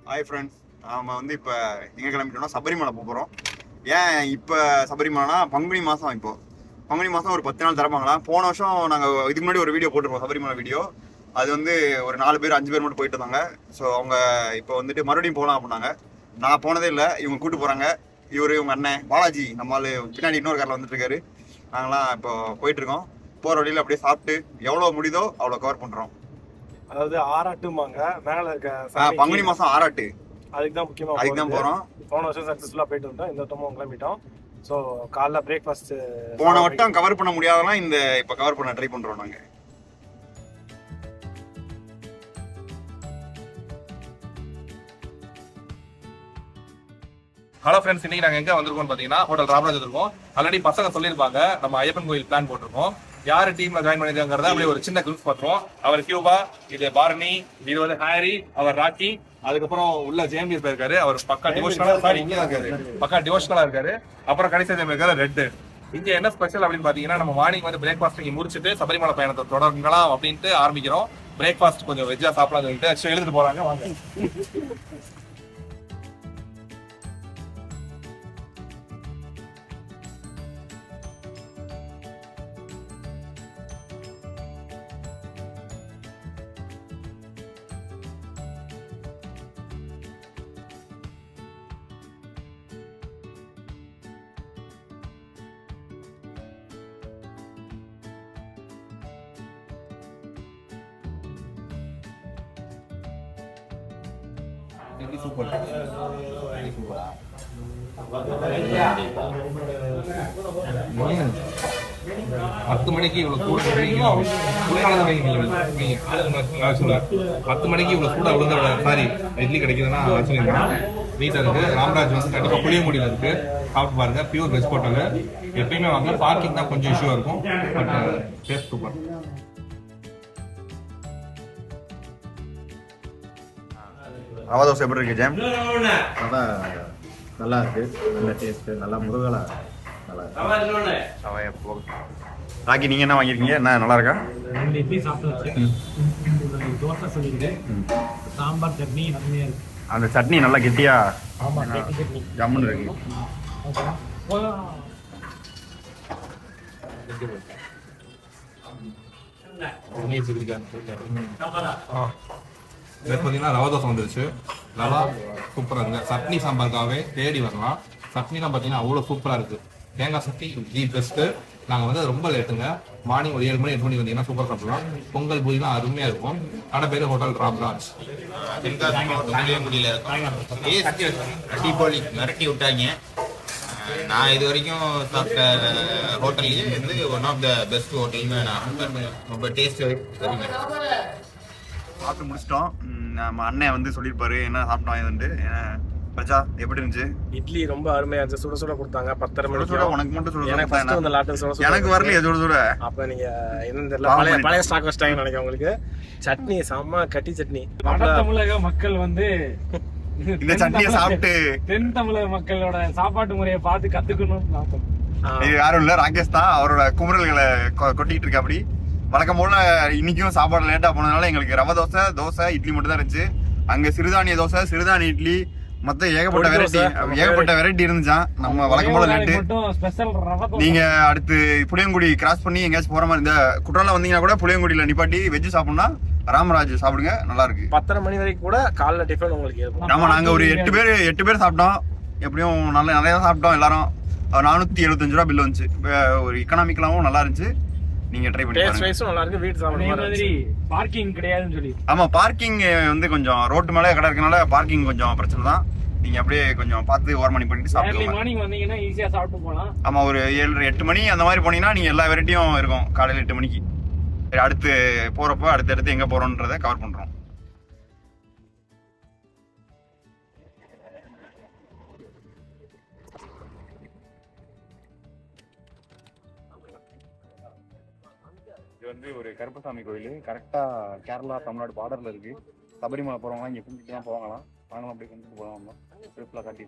Hi friends, நாம வந்து இப்போ எங்கே கிளம்பிட்டோம்னா சபரிமலை போகிறோம். ஏன் இப்போ சபரிமலைனா பங்குனி மாதம். பங்குனி மாதம் ஒரு 10 நாள் திறப்பாங்களாம். போன வருஷம் நாங்கள் இதுக்கு முன்னாடி ஒரு வீடியோ போட்டிருப்போம், சபரிமலை வீடியோ. அது வந்து ஒரு 4 பேர் 5 பேர் மட்டும் போயிட்டு இருந்தாங்க. ஸோ அவங்க இப்போ வந்துட்டு மறுபடியும் போகலாம் அப்படின்னாங்க. நான் போனதே இல்லை, இவங்க கூப்பிட்டு போகிறாங்க. இவங்க அண்ணன் பாலாஜி நம்மளால் பின்னாடி இன்னொரு காரில் வந்துட்டு இருக்காரு. நாங்களாம் இப்போ போயிட்டுருக்கோம். போகிற வழியில் அப்படியே சாப்பிட்டு எவ்வளோ முடியுதோ அவ்வளோ கவர் பண்ணுறோம். அதாவது ஆராட்டுமாங்க மேல இருக்க பங்குனி மாதம் ஆராட்டு, அதுக்கு தான் முக்கியமாக அதுக்கு தான் போகிறோம். போன வருஷம் சக்ஸஸ்ஃபுல்லாக போயிட்டு வந்தோம், இந்த வருஷமும் கிளம்பிட்டோம். ஸோ காலைல பிரேக்ஃபாஸ்ட் போன வட்டம் கவர் பண்ண முடியாதெல்லாம் இந்த இப்போ கவர் பண்ண ட்ரை பண்ணுறோம் நாங்கள். ஹலோ ஃப்ரெண்ட்ஸ், இன்னைக்கு நாங்கள் எங்கே வந்திருக்கோம் பார்த்தீங்கன்னா ஹோட்டல் ராமராஜ் இருக்கோம். ஆல்ரெடி பசங்க சொல்லியிருப்பாங்க நம்ம ஐயப்பன் கோயில் பிளான் போட்டிருக்கோம். யார் டீம்ல ஜாயின் பண்ணிருக்காங்கிறத அப்படியே ஒரு சின்ன கிளிப்ஸ் பார்த்துருவோம். அவர் கியூபா, இது பார்னி, இது வந்து ஹாரி, அவர் ராக்கி, அதுக்கப்புறம் உள்ள ஜேஎம்பிஎஸ் இருக்காரு. அவர் பக்கா டிவோஷனலா இருக்காரு. அப்புறம் கடைசி இருக்காரு ரெட். இங்க என்ன ஸ்பெஷல் அப்படின்னு பாத்தீங்கன்னா, நம்ம மார்னிங் வந்து பிரேக்ஃபாஸ்ட் இங்க முடிச்சுட்டு சபரிமலை பயணத்தை தொடங்கலாம் அப்படின்ட்டு ஆரம்பிக்கிறோம். பிரேக்ஃபாஸ்ட் கொஞ்சம் வெஜ்ஜா சாப்பிடலாம் சொல்லிட்டு ஆக்சுவலி எழுதிட்டு போறாங்க. வாங்க. சூப்பர். 10 மணிக்கு இவ்வளவு கூட 10 மணிக்கு இவ்வளவு கூட விழுந்த சாரி இட்லி கிடைக்குதுன்னா வீட்டில் இருக்கு. ராமராஜ் வந்து கண்டிப்பா புளியங்குடியில இருக்கு, சாப்பிட்டு பாருங்க. Pure veg hotel. எப்பயுமே வாங்க. பார்க்கிங் தான் கொஞ்சம் இஷ்யூவா இருக்கும், but taste super. Rava dosa எப்படி இருக்கு ஜெயம்? நல்லா இருக்கு, நல்ல டேஸ்ட், நல்லா முருகலா நல்லா இருக்கு. ராக்கி, நீங்க என்ன வாங்கிருக்கீங்க? என்ன நல்லா இருக்கா? இட்லி சாப்பிட்டு தோசை சொல்லியிருக்கேன். சாம்பார் சட்னி நிறைய இருக்கு. அந்த சட்னி நல்லா கெட்டியா சட்னி ஜம்முன்னு இருக்கு. பார்த்தீங்கன்னா ரவா தோசை வந்துருச்சு. நல்லா சூப்பராக இருக்குங்க. சட்னி சாம்பாருக்காகவே தேடி வரலாம். சட்னிலாம் பார்த்தீங்கன்னா அவ்வளோ சூப்பராக இருக்கு. தேங்காய் சட்னி தி பெஸ்ட்டு. நாங்கள் வந்து ரொம்ப லேட்டுங்க. மார்னிங் ஒரு 7 மணி 8 மணி வந்தீங்கன்னா சூப்பர் சாப்பிடலாம். பொங்கல் பூரிலாம் அருமையாக இருக்கும். கடை பேர் ஹோட்டல் ராம்ராஜ். புளியங்குடியில் இருக்கும். அடிப்பொலி மிரட்டி விட்டாங்க. நான் இது வரைக்கும் சாப்பிட்ட ஹோட்டல்லேயே வந்து ஒன் ஆஃப் த பெஸ்ட் ஹோட்டல்னு நான் ரொம்ப டேஸ்ட் சரிங்க. சாப்பிட்டு முடிச்சிட்டோம். நம்ம அண்ணன் வந்து சொல்லியிருப்பாரு என்ன சாப்பிட்டோம் இதுன்ட்டு. பிரஜா எப்படி இருந்துச்சு? இட்லி ரொம்ப அருமையா இருந்துச்சு. சுட சுட கொடுத்தாங்க. 10:30 மணிக்கு. உனக்கு மட்டும் சுட எனக்கு ஃபர்ஸ்ட் வந்து லாட்டன் சுட சுட. எனக்கு வரலையே சுட சுட. அப்ப நீங்க என்னன்னு தெரியல, பழைய ஸ்டாக் வச்சிட்டாங்கன்னு நினைக்கிறேன். உங்களுக்கு சட்னி செம்ம கட்டி சட்னி. வட தமிழக மக்கள் வந்து இந்த சட்னியை சாப்பிட்டு தென் தமிழக மக்களோட சாப்பாட்டு முறையை பார்த்து கத்துக்கணும்னு நான் இது யாரும் இல்ல, ராகேஷ் தான் அவரோட குமுறல்களை கொட்டிட்டு இருக்கா. அப்படி வழக்கம் போல இன்னைக்கும் சாப்பாடு லேட்டா போனதுனால எங்களுக்கு ரவை தோசை இட்லி மட்டும் தான் இருந்துச்சு. அங்க சிறுதானிய தோசை, சிறுதானிய இட்லி, மொத்தம் ஏகப்பட்ட வெரைட்டி இருந்துச்சான். நம்ம வழக்கம் போல லேட்டு. நீங்க அடுத்து புளியங்குடி கிராஸ் பண்ணி எங்கேயாச்சும் போற மாதிரி இந்த குற்றாலம் வந்தீங்கன்னா கூட புளியங்குடியில நிப்பாட்டி வெஜ் சாப்பிடணும்னா ராமராஜ் சாப்பிடுங்க, நல்லா இருக்கு. 10:30 மணி வரைக்கும் கூட காலைல டிஃபன் உங்களுக்கு இருக்கும். ஆமா, நாங்க ஒரு 8 பேர் சாப்பிட்டோம். எப்படியும் நிறைய சாப்பிட்டோம் எல்லாரும். 475 ரூபா பில் வந்துச்சு. ஒரு எக்கனாமிக்கலாவும் நல்லா இருந்துச்சு. நீங்க ட்ரை பண்ணி பாருங்க. டேஸ்ட் நல்லா இருக்கு. வீட்டு சாப்பிடுற மாதிரி பார்க்கிங் கிடையாதுன்னு சொல்லி. ஆமா, பார்க்கிங் வந்து கொஞ்சம் ரோட்டு மேலே கடை இருக்கனால பார்க்கிங் கொஞ்சம் பிரச்சனை தான். நீங்க அப்படியே கொஞ்சம் பார்த்து ஓரம் பண்ணி பண்ணிட்டு சாப்பிடுங்க. மார்னிங் வந்தீங்கன்னா ஈஸியா சாப்பிட்டு போலாம். ஆமா, ஒரு 7 8 மணி அந்த மாதிரி போனீங்கன்னா நீங்க எல்லா வெரைட்டியும் இருக்கும் காலையில 8 மணிக்கு. அடுத்து போறப்போ அடுத்தடுத்து எங்க போறோம்ன்றதை கவர் பண்றோம். இது வந்து ஒரு கருப்பசாமி கோயில். கரெக்டா கேரளா தமிழ்நாடு பார்டர்ல இருக்கு. சபரிமலை போறவங்க இங்க கும்பிட்டு தான் போவாங்களாம். நாங்களும் அப்படியே கும்பிட்டு போகலாம். காட்டி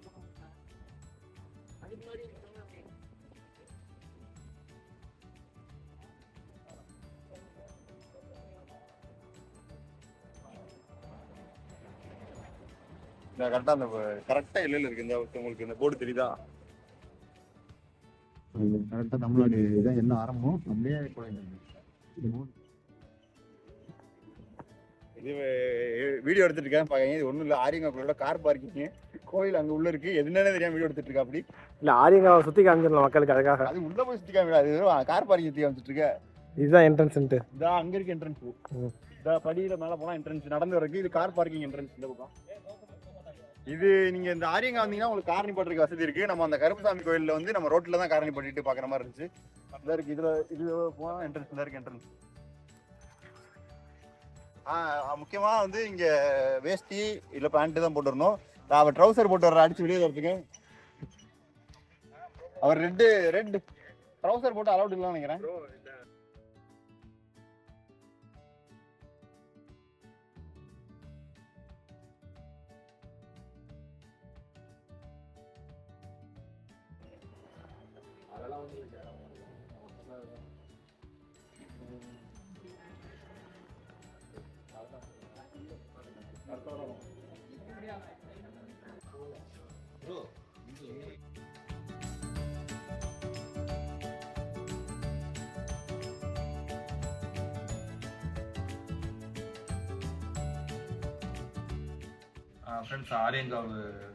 இந்த கரெக்டாக அந்த கரெக்டாக எல்லையில் இருக்கு இந்த உங்களுக்கு இந்த போர்டு தெரியுதா? கரெக்டாக தமிழ்நாடு இதான் என்ன ஆரம்பம் அப்படியே போயிட்டு இது வீடியோ எடுத்துட்டு இருக்கேன் பாருங்க. இது ஒன்றும் இல்லை, ஆரியங்காக்குள்ள கார் பார்க்கிங் கோயில் அங்கே உள்ள இருக்கு. எதுனாலே தெரியாம வீடியோ எடுத்துட்டு இருக்கா அப்படி. இல்ல ஆரியங்காவை சுத்தி காமிச்சிடலாம் மக்களுக்கு, அதுக்காக. அது உள்ள போய் சுத்தி காமிடா, அது கார் பார்க்கிங் சுத்தி காமிச்சிட்டு இருக்க. இதுதான் என்ட்ரன்ஸ். இதான் அங்க இருக்கு என்ட்ரன்ஸ். இந்த படியில மேல போனா என்ட்ரன்ஸ் நடந்து வரக்கு. இது கார் பார்க்கிங் என்ட்ரன்ஸ் இந்த பக்கம். இது நீங்க இந்த ஆரியங்கா வந்தீங்கன்னா உங்களுக்கு கார் நிப்பாட்டுறதுக்கு வசதி இருக்கு. நம்ம அந்த கருப்புசாமி கோயில்ல வந்து நம்ம ரோட்ல தான் கார் நிப்பாட்டிட்டு பாக்குற மாதிரி இருந்துச்சு. இதான் இருக்கு, இதுல இது போனா என்ட்ரன்ஸ். தான் இருக்கு என்ட்ரன்ஸ். முக்கியமா வந்து இங்க வேஷ்டி இல்ல பேண்ட் தான் போட்டுறணும். அவர் ட்ரௌசர் போட்டு வர்ற அடிச்சு வெளியே வரதுக்கு அவர் ரெட் ட்ரௌசர் போட்டு அலௌட் இல்லைன்னு நினைக்கிறேன். ஃப்ரெண்ட்ஸ் ஆரியங்காவ்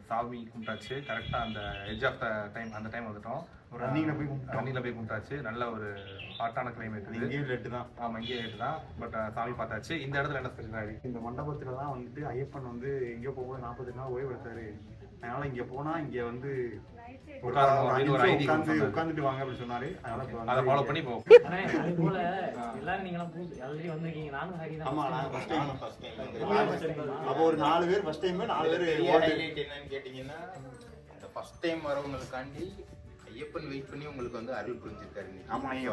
சாமி கும்பிட்டாச்சு. கரெக்டாக அந்த எட்ஜ் ஆஃப் த டைம் அந்த டைம் வந்துட்டோம். ஒரு ரன்னிங்ல போய் கும்பிட்டாச்சு. நல்ல ஒரு ஹாட்டான கிளைமேட். இங்கேயும் ரேட்டு தான். ஆமாம், இங்கேயே ரேட்டு தான். பட் சாமி பார்த்தாச்சு. இந்த இடத்துல என்ன ஸ்பெஷல் ஆகிடுச்சு? இந்த மண்டபத்துல தான் வந்துட்டு ஐயப்பன் வந்து எங்கே போகும்போது 40 நாள் ஓய்வு எடுத்தாரு. அதனால இங்க போனா இங்க வந்து உட்காந்துட்டு வாங்க அப்படின்னு சொன்னாரு. அதை ஃபாலோ பண்ணி போவோம். அப்போ ஒரு 4 பேர் ஃபர்ஸ்ட் டைம் 4 பேர் என்னன்னு கேட்டீங்கன்னா ஃபர்ஸ்ட் டைம் வரவங்களுக்காண்டி ஐயப்பன் வெயிட் பண்ணி உங்களுக்கு வந்து அருள் புரிஞ்சிருக்காரு. ஆமா, நீங்க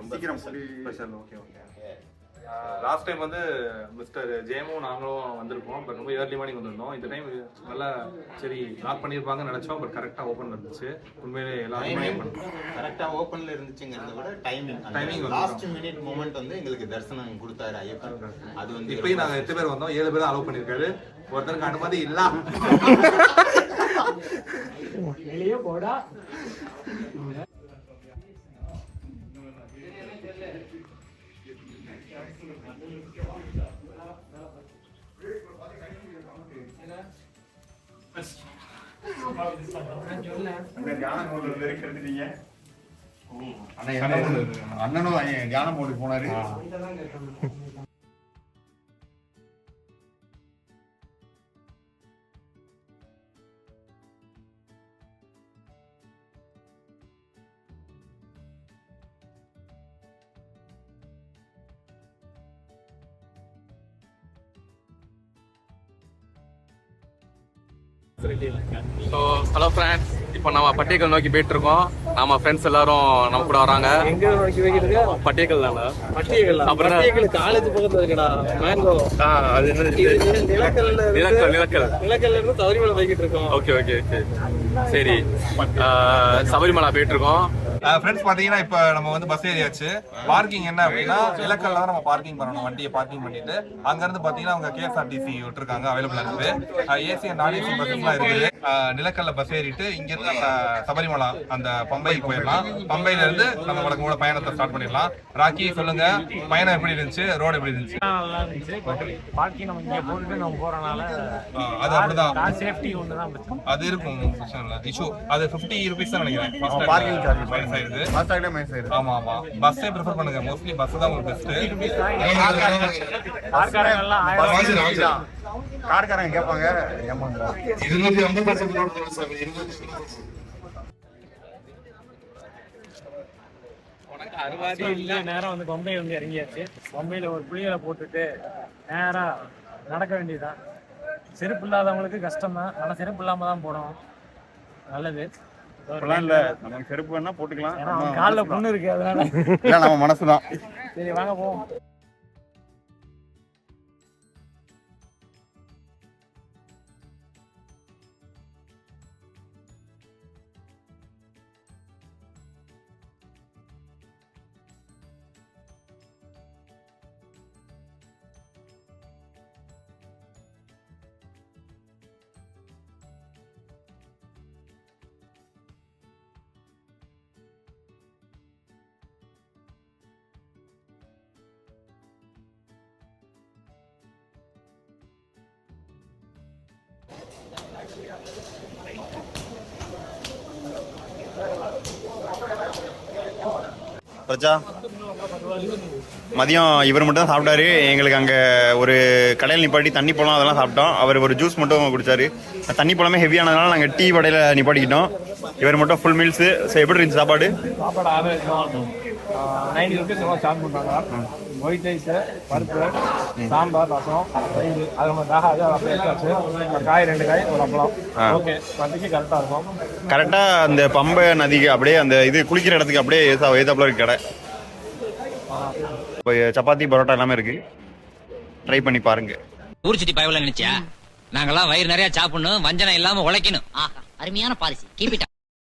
ரொம்ப சீக்கிரம் special. Okay okay. Last time வந்து மிஸ்டர் ஜேமும் நாங்களும் வந்திருக்கோம். பட் ரொம்ப ஏர்லி மார்னிங் வந்திருந்தோம். இந்த டைம் நல்லா சரி லாக் பண்ணியிருப்பாங்கன்னு நினைச்சோம். பட் கரெக்டாக ஓப்பன் இருந்துச்சு. உண்மையிலே எல்லாருமே கரெக்டாக ஓப்பனில் இருந்துச்சுங்கிறத விட டைமிங் லாஸ்ட் மினிட் மூமெண்ட் வந்து எங்களுக்கு தரிசனம் கொடுத்தாரு ஐயப்பன். அது வந்து இப்பயும் நாங்கள் 8 பேர் வந்தோம். 7 பேர் அலோவ் பண்ணியிருக்காரு. ஒருத்தருக்கு அனுமதி இல்ல. வெளியே போடா. அண்ணனும் தியானம் போட்டு போனாரு. ஸோ ஹலோ ஃப்ரெண்ட்ஸ், இப்போ நம்ம பட்டேக்கல் நோக்கி போயிட்டு இருக்கோம். நம்ம ஃப்ரெண்ட்ஸ் எல்லாரும் நம்ம கூட வராங்க. எங்க நோக்கி வைக்கிறது? பட்டேக்கல் தானே? பட்டியல். அப்புறம் காலேஜ் பக்கத்துல இருக்குடா மேங்கோ. அது என்ன? நிலக்கல்ல இருந்து சபரிமலை போய்கிட்டு இருக்கோம். ஓகே ஓகே ஓகே சரி. சபரிமலை போயிட்டு இருக்கோம். ஃப்ரெண்ட்ஸ் பார்த்தீங்கன்னா இப்போ நம்ம வந்து பஸ் ஏரியாச்சு. பார்க்கிங் என்ன அப்படின்னா நிலக்கல்ல தான் நம்ம பார்க்கிங் பண்ணணும். வண்டியை பார்க்கிங் பண்ணிட்டு அங்கேருந்து பார்த்தீங்கன்னா அவங்க கேஎஸ்ஆர்டிசி விட்டுருக்காங்க, அவைலபிளாக இருக்குது. ஏசி அண்ட் நான் ஏசி பஸ்ஸஸ்லாம் இருக்குது. நிலக்கல்ல பஸ் ஏறிட்டு இங்கேருந்து அந்த சபரிமலை அந்த பம்பைக்கு போயிடலாம். பம்பையில இருந்து நம்ம வழக்கமோட பயணத்தை ஸ்டார்ட் பண்ணிடலாம். ராக்கி சொல்லுங்க, பயணம் எப்படி இருந்துச்சு? ரோடு எப்படி இருந்துச்சு? நல்லா இருந்துச்சு. பார்க்கிங் நம்ம இங்கே போட்டுட்டு நம்ம போறனால அது அப்படிதான். சேஃப்டி ஒன்று தான் பிரச்சனை. அது இருக்கும் இஷ்யூ. அது 50 rupees தான் நினைக்கிறேன். பார்க்கிங் சார்ஜ் மைனஸ் ஆயிடுது. ஃபாஸ்டாக்ல மைனஸ் ஆயிடுது. ஆமா ஆமா, பஸ்ஸே ப்ரிஃபர் பண்ணுங்க. மோஸ்ட்லி பஸ் தான் உங்களுக்கு பெஸ்ட். கார்காரங்க எல்லாம் 1000 தான். கார்காரங்க கேட்பாங்க ஏமாந்துடா. 250 நேரம் வந்து பொம்பை வந்து இறங்கியாச்சு. பொம்பையில ஒரு புளியலை போட்டுட்டு நேரா நடக்க வேண்டியதுதான். செருப்பு இல்லாதவங்களுக்கு கஷ்டம் தான். ஆனால் செருப்பு இல்லாம தான் போனோம். நல்லது. இல்ல நமக்கு செருப்பு வேணா போட்டுக்கலாம். ஏன்னா காலில் புண்ணு இருக்கு, அதனால இல்ல நம்ம மனசுதான். சரி வாங்க போவோம். பிரச்சா மதியம் இவர் மட்டும் தான் சாப்பிட்டாரு. எங்களுக்கு அங்கே ஒரு கடையில் நிப்பாட்டி தண்ணி பழம் அதெல்லாம் சாப்பிட்டோம். அவர் ஒரு ஜூஸ் மட்டும் குடிச்சாரு. தண்ணி பழமே ஹெவியானதுனால நாங்கள் டீ கடையில் நிப்பாட்டிக்கிட்டோம். இவர் மட்டும் ஃபுல் மீல்ஸு. எப்படி இருந்துச்சு சாப்பாடு? சாப்பாடு ஆவரேஜ் 90 ருபீஸ் சார்ஜ் பண்ணுறாங்க. ஒயிட் ரைஸு, பருப்பு, சாம்பார், ரசம், தயிர், அது நம்ம ஆகாது. அது அப்படியே வச்சாச்சு. காய் 2 காய், ஒரு அப்பளம். ஓகே, வண்டிக்கு கரெக்டாக இருக்கும். கரெக்டாக அந்த பம்பை நதிக்கு அப்படியே அந்த இது குளிக்கிற இடத்துக்கு அப்படியே ஏதாப்புல இருக்கு கடை. இப்போ சப்பாத்தி பரோட்டா எல்லாமே இருக்கு. ட்ரை பண்ணி பாருங்க. ஊர் சுத்தி பயவல நினைச்சியா? நாங்கெல்லாம் வயிறு நிறைய சாப்பிடணும், வஞ்சனம் இல்லாம உழைக்கணும். ஆஹா, அருமையான பாலிசி. Keep it